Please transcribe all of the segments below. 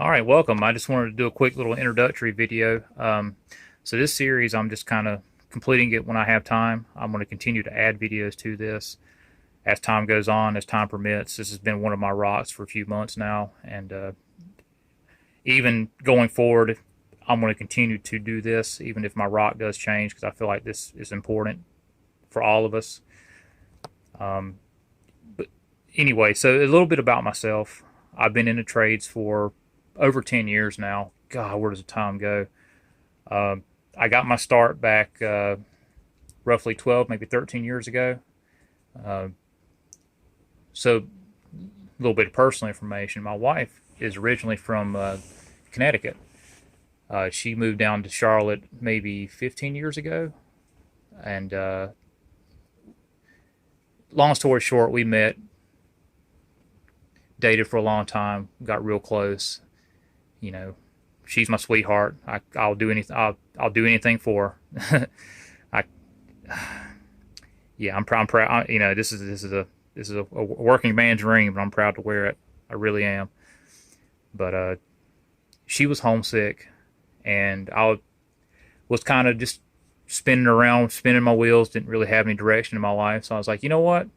All right, welcome. I just wanted to do a quick little introductory video. So this series, I'm just kind of completing it when I have time. I'm going to continue to add videos to this as time goes on, as time permits. This has been one of my rocks for a few months now, and even going forward, I'm going to continue to do this, even if my rock does change, because I feel like this is important for all of us. But anyway, so a little bit about myself. I've been in the trades for over 10 years now. God, where does the time go? Uh, I got my start back roughly 12, maybe 13 years ago. Uh, so, a little bit of personal information. My wife is originally from Connecticut. She moved down to Charlotte maybe 15 years ago. And long story short, we met, dated for a long time, got real close. You know, she's my sweetheart. I'll do anything. I'll do anything for her. I yeah, I'm proud. You know, this is a working man's dream, but I'm proud to wear it. I really am. But she was homesick, and I was kind of just spinning around, spinning my wheels. Didn't really have any direction in my life, so I was like, you know what?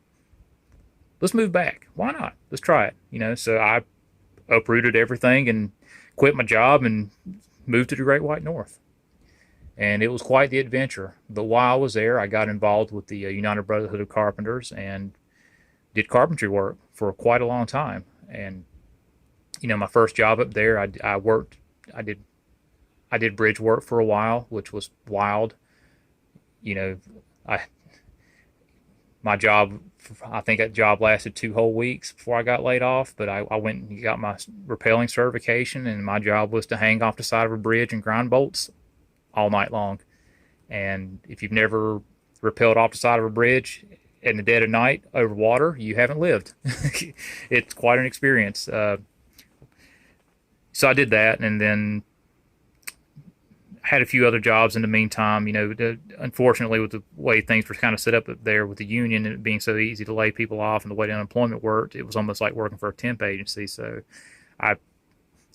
Let's move back. Why not? Let's try it. You know, so I uprooted everything and quit my job and moved to the Great White North. And it was quite the adventure. But while I was there, I got involved with the United Brotherhood of Carpenters and did carpentry work for quite a long time. And you know, my first job up there, I worked, I did bridge work for a while, which was wild. You know, I my job, I think that job lasted 2 whole weeks before I got laid off. But I went and got my rappelling certification, and my job was to hang off the side of a bridge and grind bolts all night long. And if you've never rappelled off the side of a bridge in the dead of night over water, you haven't lived. It's quite an experience. So I did that, and then had a few other jobs in the meantime. You know, unfortunately, with the way things were kind of set up there with the union and it being so easy to lay people off and the way the unemployment worked, it was almost like working for a temp agency. So I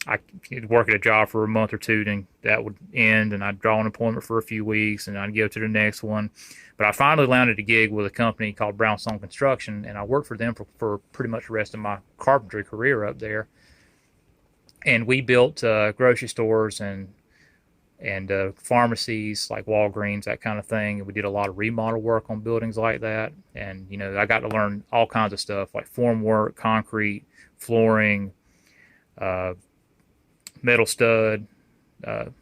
I could work at a job for a month or two, then that would end, and I'd draw unemployment for a few weeks, and I'd go to the next one. But I finally landed a gig with a company called Brownstone Construction, and I worked for them for pretty much the rest of my carpentry career up there. And we built grocery stores and pharmacies like Walgreens, that kind of thing. And we did a lot of remodel work on buildings like that. And you know, I got to learn all kinds of stuff like form work, concrete, flooring, uh, metal stud,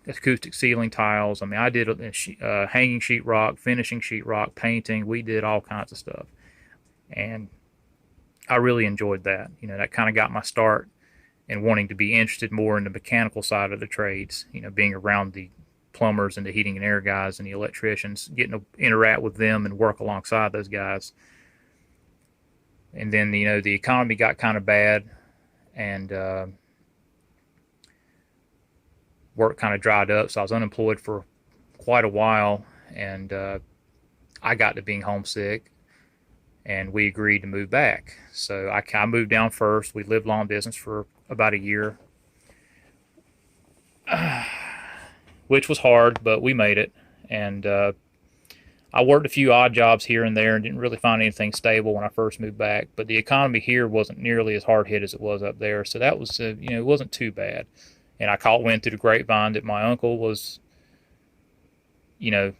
acoustic ceiling tiles. I mean, I did hanging sheetrock, finishing sheetrock, painting. We did all kinds of stuff, and I really enjoyed that. You know, that kind of got my start in wanting to be interested more in the mechanical side of the trades. You know, being around the plumbers and the heating and air guys and the electricians, getting to interact with them and work alongside those guys. And then you know the economy got kind of bad, and work kind of dried up, so I was unemployed for quite a while, and I got to being homesick, and we agreed to move back. So I moved down first. We lived long distance for about a year, which was hard, but we made it. And I worked a few odd jobs here and there and didn't really find anything stable when I first moved back. But the economy here wasn't nearly as hard hit as it was up there, so that was you know, it wasn't too bad. And I caught wind through the grapevine that my uncle was, you know,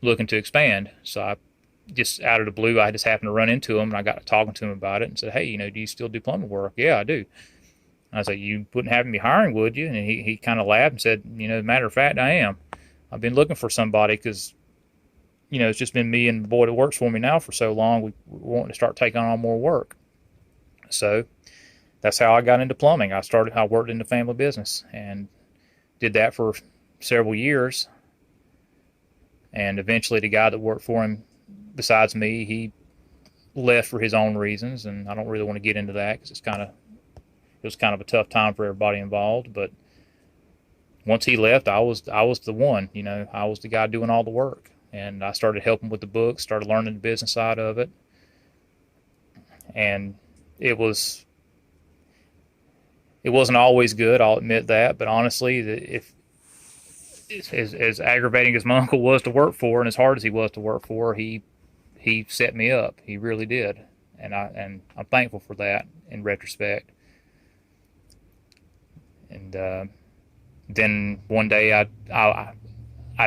looking to expand. So I just out of the blue, I just happened to run into him, and I got to talking to him about it and said, "Hey, you know, do you still do plumbing work?" "Yeah, I do." I was like, "You wouldn't have me hiring, would you?" And he kind of laughed and said, "You know, matter of fact, I am. I've been looking for somebody because, you know, it's just been me and the boy that works for me now for so long. We wanting to start taking on more work." So that's how I got into plumbing. I worked in the family business and did that for several years. And eventually the guy that worked for him besides me, he left for his own reasons. And I don't really want to get into that because it was kind of a tough time for everybody involved. But once he left, I was the one, you know, I was the guy doing all the work. And I started helping with the books, started learning the business side of it. And it was It wasn't always good, I'll admit that, but honestly, if as aggravating as my uncle was to work for, and as hard as he was to work for, he set me up. He really did, and I'm thankful for that in retrospect. And then one day I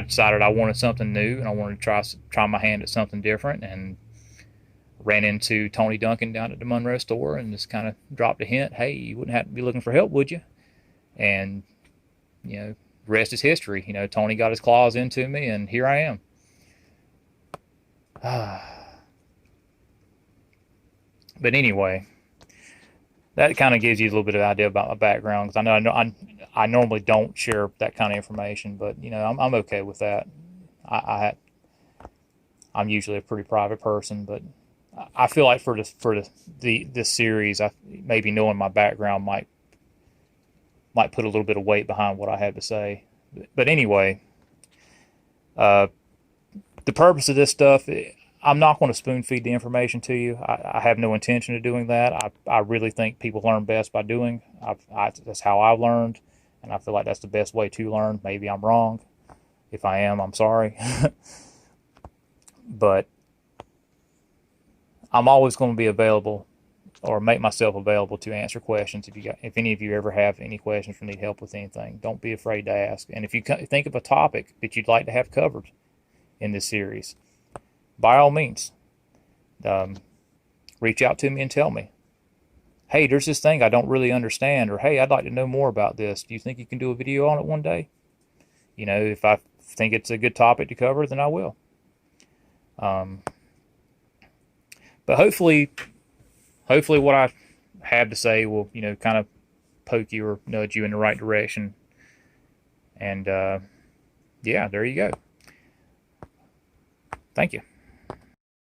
decided I wanted something new, and I wanted to try my hand at something different, and ran into Tony Duncan down at the Monroe store, and just kind of dropped a hint, hey, you wouldn't have to be looking for help, would you? And you know, rest is history. You know, Tony got his claws into me, and here I am. But anyway, that kind of gives you a little bit of idea about my background, because I normally don't share that kind of information, but you know, I'm okay with that. I I'm usually a pretty private person, but I feel like for this series, maybe knowing my background might put a little bit of weight behind what I have to say. But anyway, uh, the purpose of this stuff, I'm not going to spoon feed the information to you. I have no intention of doing that. I really think people learn best by doing. That's how I've learned, and I feel like that's the best way to learn. Maybe I'm wrong. If I am, I'm sorry. But I'm always going to be available, or make myself available to answer questions. If any of you ever have any questions or need help with anything, don't be afraid to ask. And if you think of a topic that you'd like to have covered in this series, by all means, um, reach out to me and tell me, hey, there's this thing I don't really understand, or hey, I'd like to know more about this. Do you think you can do a video on it one day? You know, if I think it's a good topic to cover, then I will. Um, but hopefully what I have to say will, you know, kind of poke you or nudge you in the right direction. And yeah, there you go. Thank you.